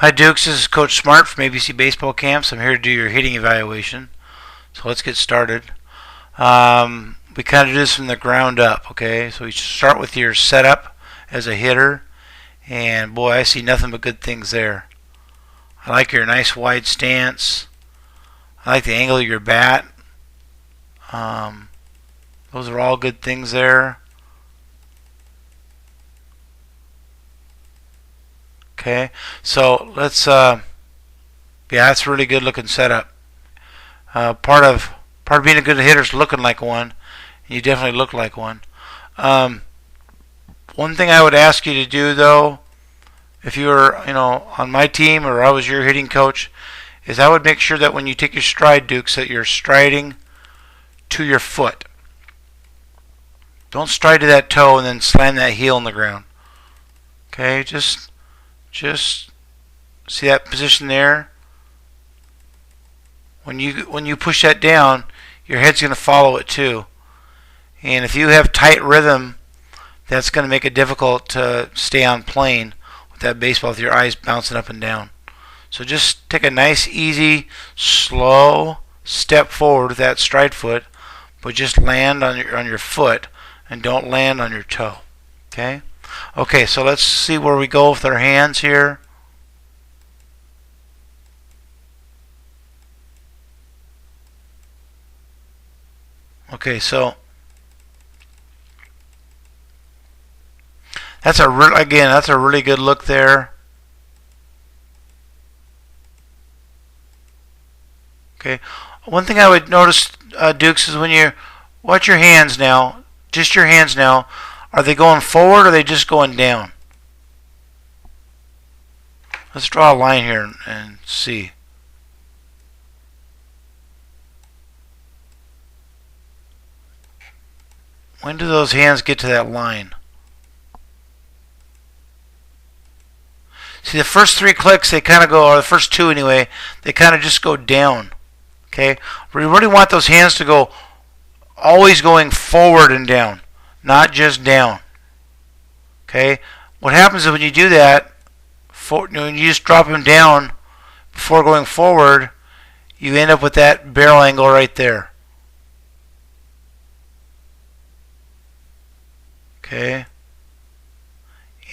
Hi Dukes, this is Coach Smart from ABC Baseball Camps. I'm here to do your hitting evaluation. So let's get started. We kind of do this from the ground up, okay? So you start with your setup as a hitter, and boy, I see nothing but good things there. I like your nice wide stance. I like the angle of your bat. Those are all good things there. Okay, so let's yeah, that's a really good looking setup. Part of being a good hitter is looking like one. You definitely look like one. One thing I would ask you to do, though, if you were, on my team or I was your hitting coach, is I would make sure that when you take your stride, Dukes, that you're striding to your foot. Don't stride to that toe and then slam that heel in the ground. Okay, just see that position there. When you push that down, your head's going to follow it too. And if you have tight rhythm, that's going to make it difficult to stay on plane with that baseball with your eyes bouncing up and down. So just take a nice, easy, slow step forward with that stride foot, but just land on your foot and don't land on your toe. Okay? Okay, so let's see where we go with our hands here. Okay, so that's a really good look there. Okay, one thing I would notice, Dukes, is when you watch your hands now, just your hands now, are they going forward or are they just going down? Let's draw a line here and see. When do those hands get to that line? See, the first three clicks, they kind of go, or the first two anyway, they kind of just go down. Okay? We really want those hands to go always going forward and down, not just down. Okay? What happens is when you do that, when you just drop them down before going forward, you end up with that barrel angle right there. Okay,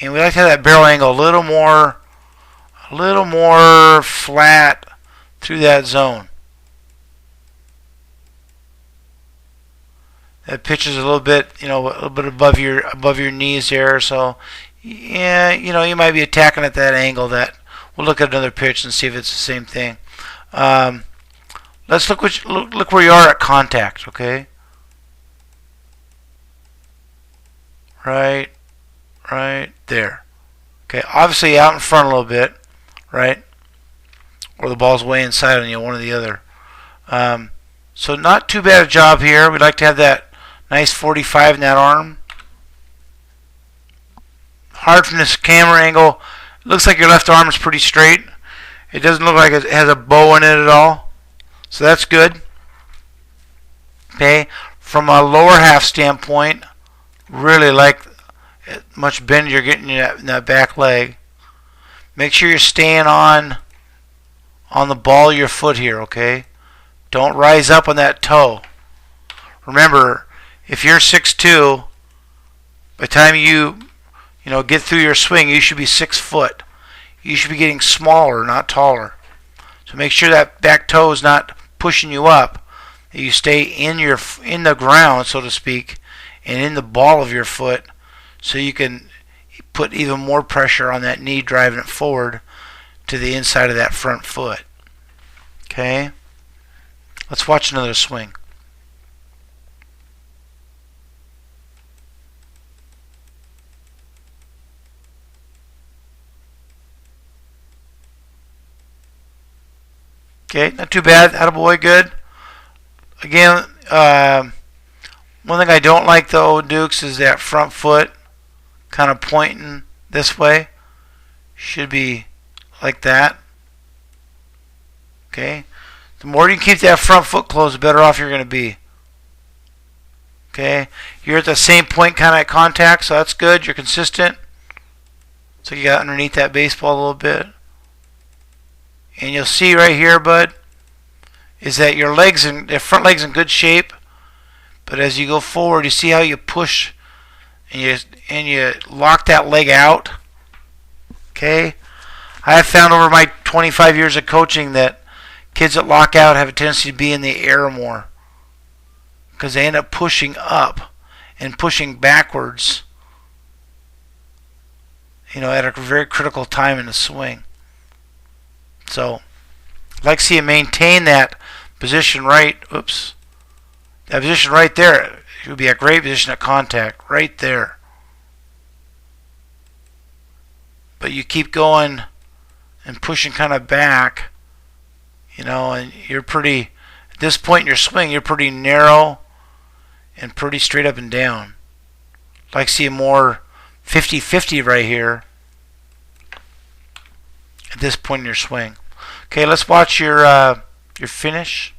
and we like to have that barrel angle a little more flat through that zone. That pitch is a little bit above your knees there. So, yeah, you might be attacking at that angle. That we'll look at another pitch and see if it's the same thing. Let's look where you are at contact. Okay. Right there. Okay, obviously out in front a little bit, right? Or the ball's way inside on you, one or the other. So not too bad a job here. We'd like to have that nice 45 in that arm. Hard from this camera angle. It looks like your left arm is pretty straight. It doesn't look like it has a bow in it at all. So that's good. Okay, from a lower half standpoint, really like much bend you're getting in that back leg. Make sure you're staying on the ball of your foot here, okay? Don't rise up on that toe. Remember, if you're 6'2", by the time you get through your swing, you should be 6 foot. You should be getting smaller, not taller. So make sure that back toe is not pushing you up. That you stay in the ground, so to speak, and in the ball of your foot, so you can put even more pressure on that knee, driving it forward to the inside of that front foot. Okay? Let's watch another swing. Okay, not too bad. Attaboy, good. Again, one thing I don't like, though, Dukes, is that front foot kind of pointing this way. Should be like that. Okay? The more you keep that front foot closed, the better off you're going to be. Okay? You're at the same point kind of at contact, so that's good. You're consistent. So you got underneath that baseball a little bit. And you'll see right here, bud, is that your front leg's in good shape. But as you go forward, you see how you push and you lock that leg out. Okay? I have found over my 25 years of coaching that kids that lock out have a tendency to be in the air more, because they end up pushing up and pushing backwards, at a very critical time in the swing. So, I'd like to see you maintain that position right. Oops. That position right there. It would be a great position at contact. Right there. But you keep going and pushing kind of back. And you're pretty, at this point in your swing, you're pretty narrow and pretty straight up and down. I'd like to see a more 50-50 right here at this point in your swing. Okay, let's watch your finish.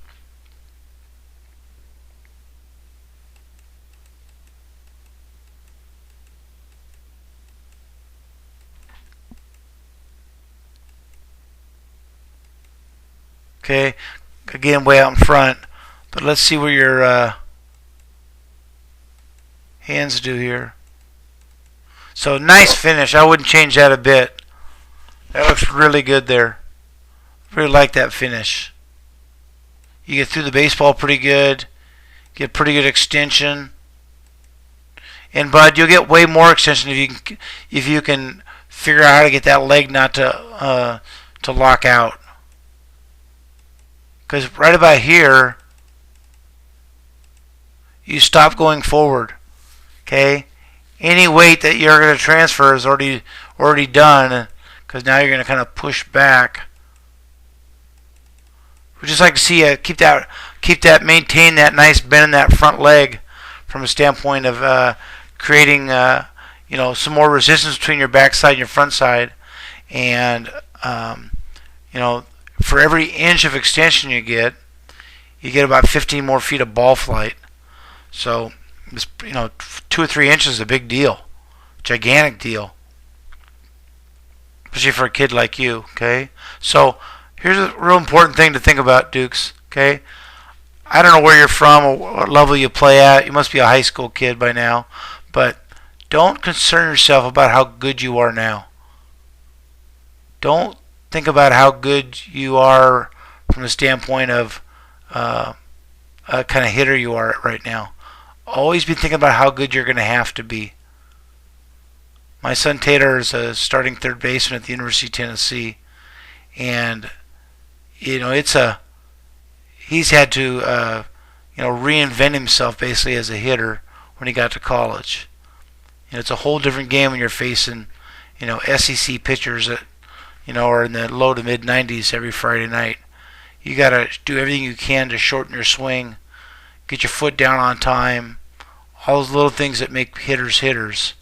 Okay, again way out in front, but let's see where your hands do here. So nice finish. I wouldn't change that a bit. That looks really good there. Really like that finish. You get through the baseball pretty good. Get pretty good extension. And bud, you'll get way more extension if you can figure out how to get that leg not to lock out. Because right about here, you stop going forward. Okay, any weight that you're going to transfer is already done, because now you're going to kind of push back. We just like to see you maintain that nice bend in that front leg, from a standpoint of creating some more resistance between your backside and your front side, and for every inch of extension you get about 15 more feet of ball flight. So, 2 or 3 inches is a big deal, gigantic deal, especially for a kid like you. Okay, so here's a real important thing to think about, Dukes. Okay, I don't know where you're from or what level you play at. You must be a high school kid by now, but don't concern yourself about how good you are now. Don't think about how good you are from the standpoint of a kind of hitter you are right now. Always be thinking about how good you're going to have to be. My son Taylor is a starting third baseman at the University of Tennessee, and he's had to reinvent himself basically as a hitter when he got to college. It's a whole different game when you're facing SEC pitchers that are in the low to mid 90s every Friday night. You got to do everything you can to shorten your swing, get your foot down on time, all those little things that make hitters hitters.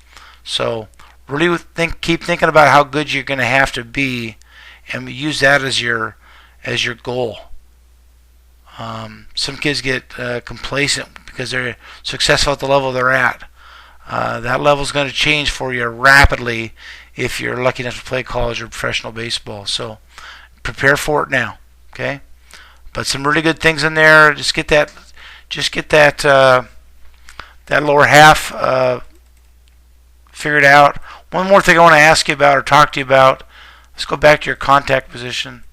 So really keep thinking about how good you're going to have to be, and use that as your goal. Some kids get complacent because they're successful at the level they're at. That level is going to change for you rapidly if you're lucky enough to play college or professional baseball. So prepare for it now, okay? But some really good things in there. Just get that lower half figured out. One more thing I want to ask you about or talk to you about. Let's go back to your contact position.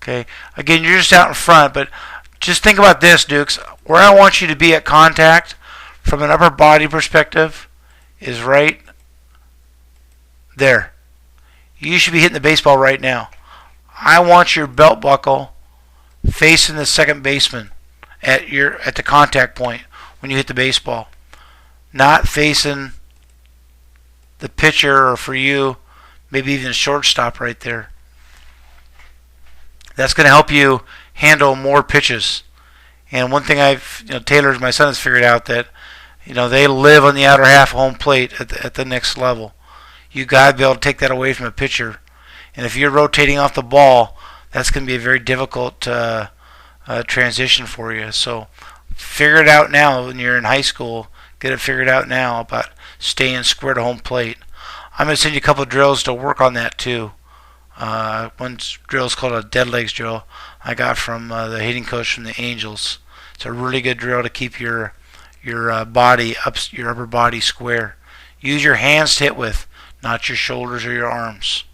Okay, again, you're just out in front, but just think about this, Dukes. Where I want you to be at contact from an upper body perspective is right there. You should be hitting the baseball right now. I want your belt buckle facing the second baseman at the contact point when you hit the baseball, not facing the pitcher, or for you, maybe even the shortstop right there. That's going to help you handle more pitches. And one thing Taylor, my son, has figured out that they live on the outer half of home plate at the next level. You got to be able to take that away from a pitcher. And if you're rotating off the ball, that's going to be a very difficult transition for you. So figure it out now when you're in high school. Get it figured out now about staying square to home plate. I'm going to send you a couple of drills to work on that too. One drill is called a dead legs drill. I got from the hitting coach from the Angels. It's a really good drill to keep your body up, your upper body square. Use your hands to hit with, not your shoulders or your arms.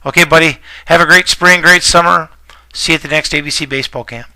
Okay, buddy. Have a great spring, great summer. See you at the next ABC baseball camp.